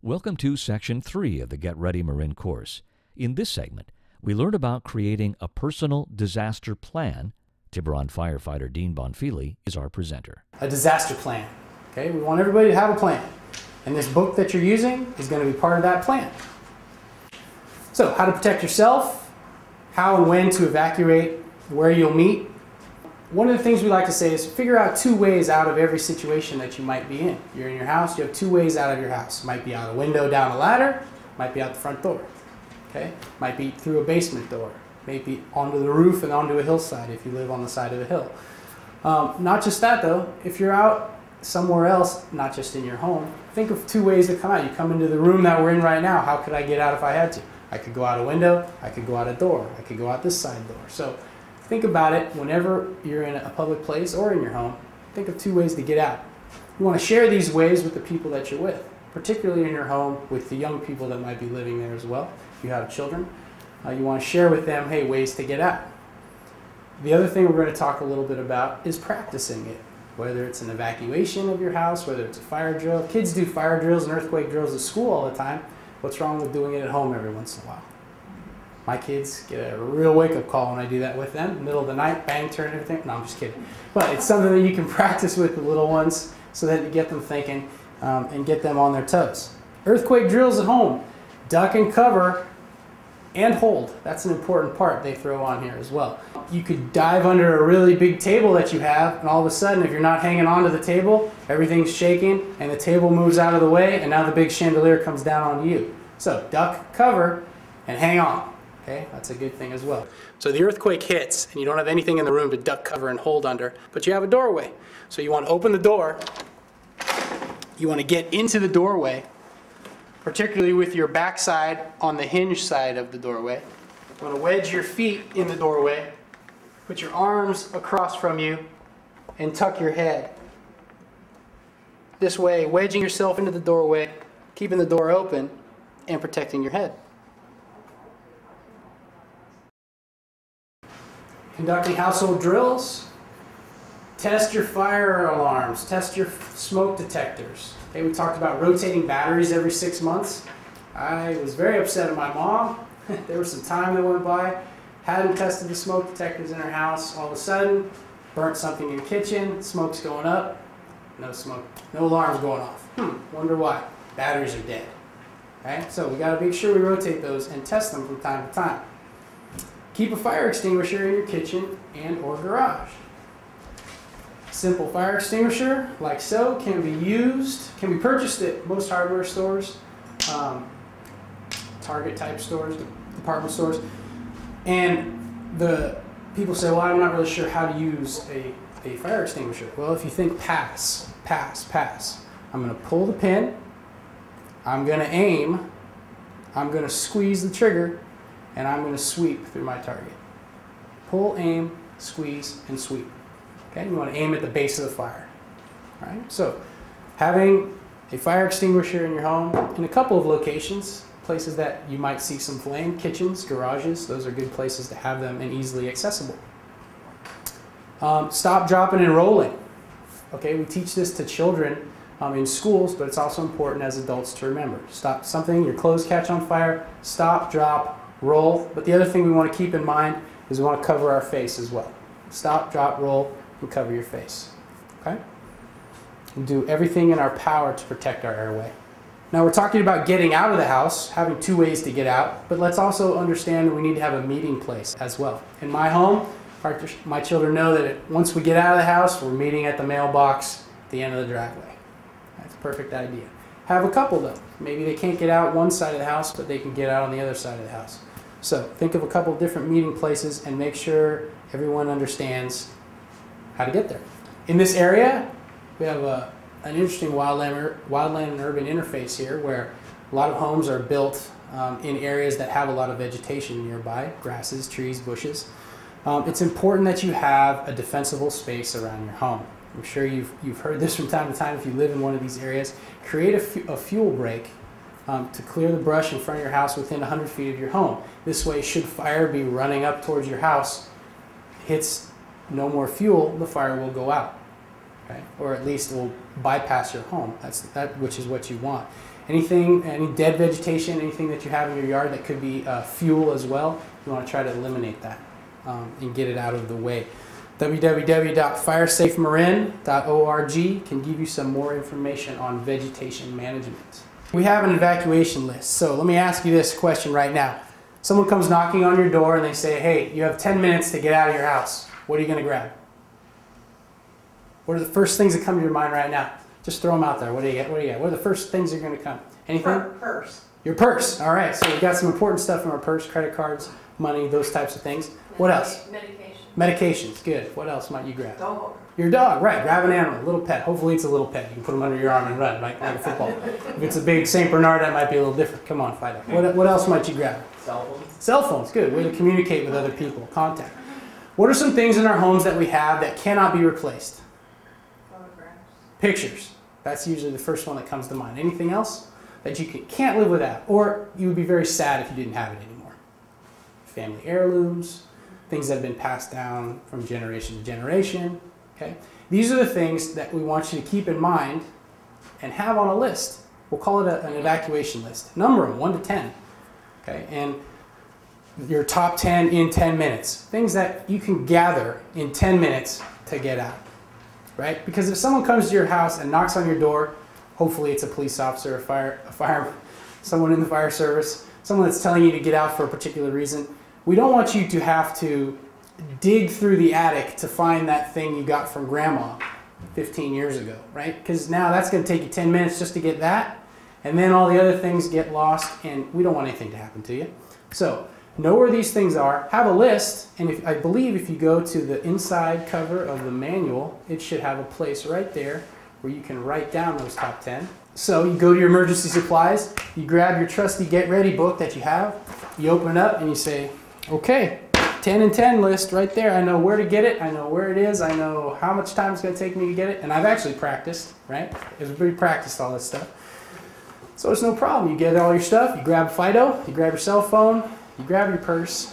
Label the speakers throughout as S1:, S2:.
S1: Welcome to Section 3 of the Get Ready Marin course. In this segment, we learn about creating a personal disaster plan. Tiburon Firefighter Dean Bonfigli is our presenter.
S2: A disaster plan. Okay, we want everybody to have a plan. And this book that you're using is going to be part of that plan. So, how to protect yourself, how and when to evacuate, where you'll meet. One of the things we like to say is figure out 2 ways out of every situation that you might be in. You're in your house, you have 2 ways out of your house. Might be out a window, down a ladder, might be out the front door. Okay? Might be through a basement door, maybe onto the roof and onto a hillside if you live on the side of a hill. Not just that though, if you're out somewhere else, not just in your home, think of 2 ways to come out. You come into the room that we're in right now, how could I get out if I had to? I could go out a window, I could go out a door, I could go out this side door. So think about it whenever you're in a public place or in your home. Think of 2 ways to get out. You want to share these ways with the people that you're with, particularly in your home with the young people that might be living there as well. If you have children, you want to share with them, hey, ways to get out. The other thing we're going to talk a little bit about is practicing it, whether it's an evacuation of your house, whether it's a fire drill. Kids do fire drills and earthquake drills at school all the time. What's wrong with doing it at home every once in a while? My kids get a real wake-up call when I do that with them. Middle of the night, bang, turn everything. No, I'm just kidding. But it's something that you can practice with the little ones so that you get them thinking and get them on their toes. Earthquake drills at home. Duck and cover and hold. That's an important part they throw on here as well. You could dive under a really big table that you have, and all of a sudden, if you're not hanging onto the table, everything's shaking, and the table moves out of the way, and now the big chandelier comes down on you. So duck, cover, and hang on. Okay, that's a good thing as well. So the earthquake hits, and you don't have anything in the room to duck, cover, and hold under, but you have a doorway. So you want to open the door. You want to get into the doorway, particularly with your backside on the hinge side of the doorway. You want to wedge your feet in the doorway, put your arms across from you, and tuck your head. This way, wedging yourself into the doorway, keeping the door open, and protecting your head. Conducting household drills. Test your fire alarms. Test your smoke detectors. Okay, we talked about rotating batteries every 6 months. I was very upset at my mom. There was some time that went by. Hadn't tested the smoke detectors in her house. All of a sudden, burnt something in the kitchen. Smoke's going up. No smoke. No alarms going off. Wonder why. Batteries are dead. Okay, so we got to make sure we rotate those and test them from time to time. Keep a fire extinguisher in your kitchen and or garage. Simple fire extinguisher, like so, can be purchased at most hardware stores, Target type stores, department stores. And the people say, well, I'm not really sure how to use a fire extinguisher. Well, if you think pass, pass, pass. I'm going to pull the pin, I'm going to aim, I'm going to squeeze the trigger, and I'm going to sweep through my target. Pull, aim, squeeze, and sweep. Okay, you want to aim at the base of the fire. All right, so having a fire extinguisher in your home in a couple of locations, places that you might see some flame, kitchens, garages, those are good places to have them and easily accessible. Stop, dropping, and rolling. Okay, we teach this to children in schools, but it's also important as adults to remember. Stop something, your clothes catch on fire, stop, drop, roll. But the other thing we want to keep in mind is we want to cover our face as well. Stop, drop, roll, and cover your face. Okay? We do everything in our power to protect our airway. Now we're talking about getting out of the house, having 2 ways to get out, but let's also understand that we need to have a meeting place as well. In my home, my children know that once we get out of the house, we're meeting at the mailbox at the end of the driveway. That's a perfect idea. Have a couple though. Maybe they can't get out one side of the house, but they can get out on the other side of the house. So think of a couple different meeting places and make sure everyone understands how to get there. In this area, we have an interesting wildland and urban interface here where a lot of homes are built in areas that have a lot of vegetation nearby, grasses, trees, bushes. It's important that you have a defensible space around your home. I'm sure you've heard this from time to time if you live in one of these areas. Create a fuel break to clear the brush in front of your house within 100 feet of your home. This way, should fire be running up towards your house, hits no more fuel, the fire will go out. Okay? Or at least it will bypass your home, which is what you want. Anything, any dead vegetation, anything that you have in your yard that could be fuel as well, you want to try to eliminate that and get it out of the way. www.firesafemarin.org can give you some more information on vegetation management. We have an evacuation list. So let me ask you this question right now. Someone comes knocking on your door and they say, hey, you have 10 minutes to get out of your house. What are you going to grab? What are the first things that come to your mind right now? Just throw them out there. What do you get? What do you get? What are the first things that are going to come? Anything?
S3: Purse.
S2: Your purse. All right. So we've got some important stuff in our purse, credit cards, money, those types of things. What else?
S3: Medication.
S2: Medications. Good. What else might you grab?
S3: Dog.
S2: Your dog. Right. Grab an animal, a little pet. Hopefully it's a little pet. You can put them under your arm and run like a football. If it's a big St. Bernard, that might be a little different. Come on, Fido. What else might you grab?
S3: Cell phones.
S2: Cell phones. Good. Way to communicate with other people. Contact. What are some things in our homes that we have that cannot be replaced?
S3: Photographs.
S2: Pictures. That's usually the first one that comes to mind. Anything else that you can't live without? Or you would be very sad if you didn't have it anymore. Family heirlooms, things that have been passed down from generation to generation. Okay? These are the things that we want you to keep in mind and have on a list. We'll call it an evacuation list. Number them, 1 to 10. Okay? And your top 10 in 10 minutes. Things that you can gather in 10 minutes to get out. Right? Because if someone comes to your house and knocks on your door, hopefully it's a police officer, a fireman, someone in the fire service, someone that's telling you to get out for a particular reason, we don't want you to have to dig through the attic to find that thing you got from grandma 15 years ago, right? Because now that's going to take you 10 minutes just to get that, and then all the other things get lost, and we don't want anything to happen to you. So know where these things are, have a list, and I believe if you go to the inside cover of the manual, it should have a place right there where you can write down those top 10. So you go to your emergency supplies, you grab your trusty Get Ready book that you have, you open it up and you say, okay, 10 and 10 list right there. I know where to get it, I know where it is, I know how much time it's going to take me to get it, and I've actually practiced, right? Everybody practiced all this stuff. So it's no problem. You get all your stuff, you grab Fido, you grab your cell phone, you grab your purse,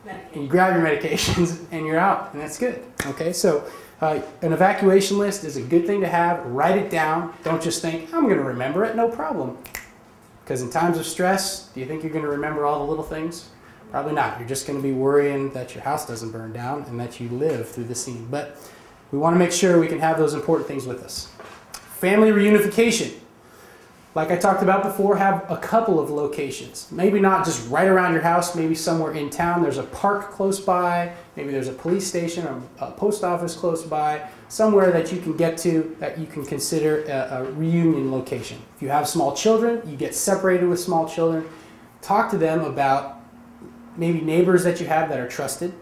S2: and you grab your medications, and you're out, and that's good. Okay, so an evacuation list is a good thing to have. Write it down. Don't just think, I'm going to remember it. No problem. Because in times of stress, do you think you're going to remember all the little things? Probably not. You're just going to be worrying that your house doesn't burn down and that you live through the scene. But we want to make sure we can have those important things with us. Family reunification. Like I talked about before, have a couple of locations. Maybe not just right around your house, maybe somewhere in town. There's a park close by, maybe there's a police station or a post office close by, somewhere that you can get to that you can consider a reunion location. If you have small children, you get separated with small children, talk to them about maybe neighbors that you have that are trusted,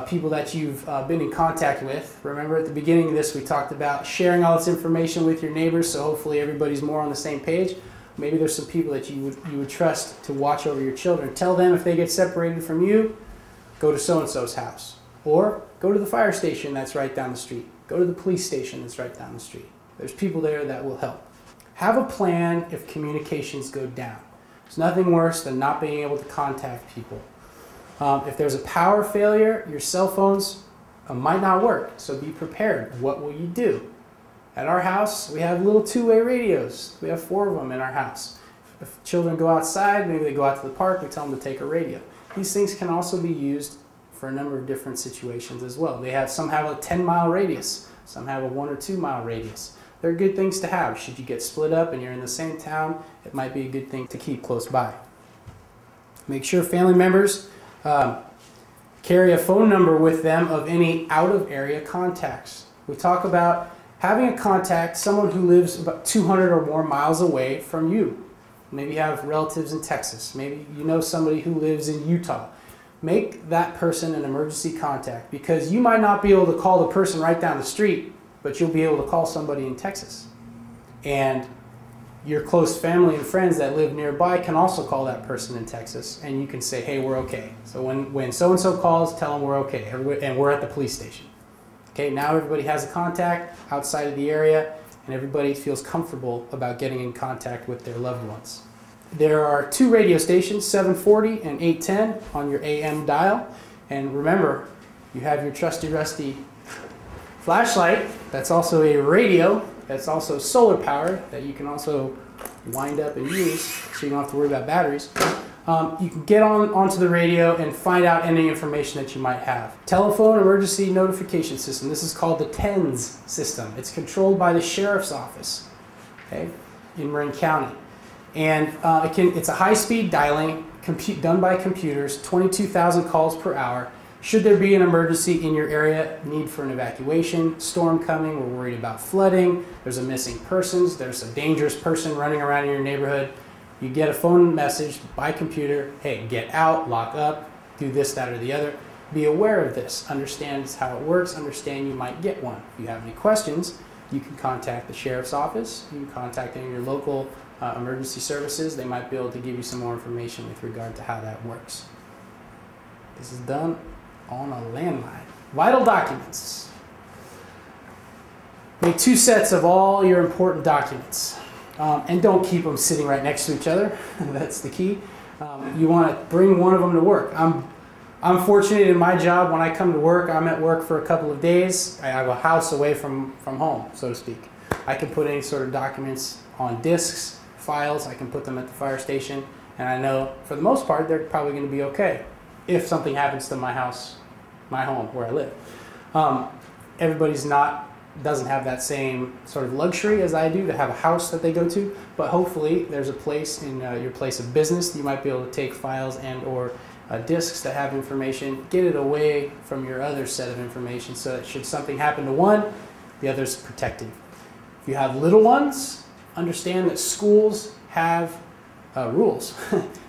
S2: people that you've been in contact with. Remember at the beginning of this we talked about sharing all this information with your neighbors, so hopefully everybody's more on the same page. Maybe there's some people that you would trust to watch over your children. Tell them if they get separated from you, go to so-and-so's house. Or go to the fire station that's right down the street. Go to the police station that's right down the street. There's people there that will help. Have a plan if communications go down. There's nothing worse than not being able to contact people. If there's a power failure, your cell phones might not work, so be prepared. What will you do? At our house, we have little two-way radios. We have 4 of them in our house. If children go outside, maybe they go out to the park, we tell them to take a radio. These things can also be used for a number of different situations as well. Some have a 10-mile radius, some have a 1 or 2 mile radius. They're good things to have. Should you get split up and you're in the same town, it might be a good thing to keep close by. Make sure family members carry a phone number with them of any out-of-area contacts. We talk about having a contact, someone who lives about 200 or more miles away from you. Maybe you have relatives in Texas. Maybe you know somebody who lives in Utah. Make that person an emergency contact, because you might not be able to call the person right down the street, but you'll be able to call somebody in Texas. And your close family and friends that live nearby can also call that person in Texas, and you can say, hey, we're okay. So when so-and-so calls, tell them we're okay, and we're at the police station. Okay, now everybody has a contact outside of the area, and everybody feels comfortable about getting in contact with their loved ones. There are 2 radio stations, 740 and 810 on your AM dial. And remember, you have your trusty rusty flashlight. That's also a radio. That's also solar powered, that you can also wind up and use, so you don't have to worry about batteries, you can get onto the radio and find out any information that you might have. Telephone emergency notification system. This is called the TENS system. It's controlled by the sheriff's office, okay, in Marin County. And it's a high-speed dialing done by computers, 22,000 calls per hour. Should there be an emergency in your area, need for an evacuation, storm coming, we're worried about flooding, there's a missing persons, there's a dangerous person running around in your neighborhood, you get a phone message by computer, hey, get out, lock up, do this, that, or the other. Be aware of this, understand how it works, understand you might get one. If you have any questions, you can contact the sheriff's office, you can contact any of your local emergency services. They might be able to give you some more information with regard to how that works. This is done on a landline. Vital documents. Make 2 sets of all your important documents. And don't keep them sitting right next to each other. That's the key. You want to bring one of them to work. I'm fortunate in my job. When I come to work, I'm at work for a couple of days. I have a house away from home, so to speak. I can put any sort of documents on disks, files. I can put them at the fire station, and I know for the most part they're probably going to be okay if something happens to my house, my home, where I live. Everybody's doesn't have that same sort of luxury as I do to have a house that they go to, but hopefully there's a place in your place of business that you might be able to take files and or disks that have information, get it away from your other set of information so that should something happen to one, the other's protected. If you have little ones, understand that schools have rules.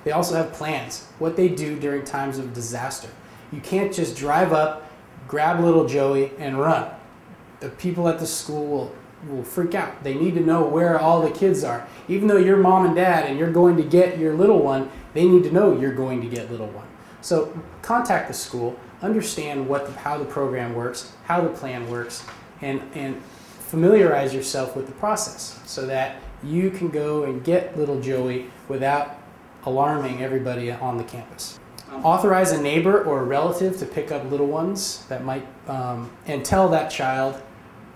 S2: They also have plans, what they do during times of disaster. You can't just drive up, grab little Joey, and run. The people at the school will freak out. They need to know where all the kids are. Even though you're mom and dad and you're going to get your little one, they need to know you're going to get little one. So contact the school, understand how the program works, how the plan works, and familiarize yourself with the process so that you can go and get little Joey without alarming everybody on the campus. Authorize a neighbor or a relative to pick up little ones that might, and tell that child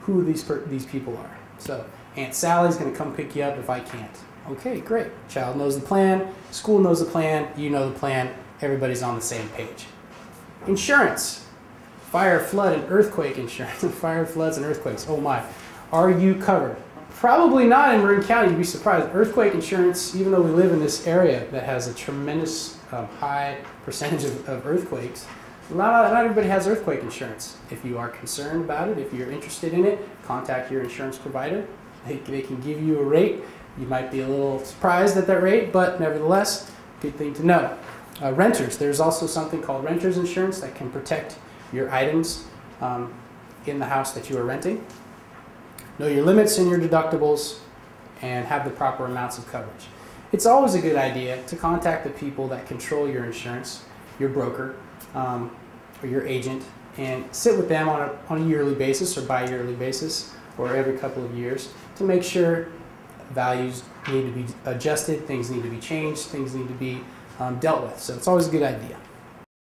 S2: who these people are. So Aunt Sally's going to come pick you up if I can't. Okay, great. Child knows the plan, school knows the plan, you know the plan, everybody's on the same page. Insurance. Fire, flood, and earthquake insurance. Fire, floods, and earthquakes. Oh my. Are you covered? Probably not in Marin County. You'd be surprised. Earthquake insurance, even though we live in this area that has a tremendous high percentage of earthquakes, not everybody has earthquake insurance. If you are concerned about it, if you're interested in it, contact your insurance provider. They can give you a rate. You might be a little surprised at that rate, but nevertheless, good thing to know. Renters. There's also something called renter's insurance that can protect your items in the house that you are renting. Know your limits and your deductibles and have the proper amounts of coverage. It's always a good idea to contact the people that control your insurance, your broker, or your agent, and sit with them on a yearly basis or bi-yearly basis or every couple of years to make sure values need to be adjusted, things need to be changed, things need to be dealt with. So it's always a good idea.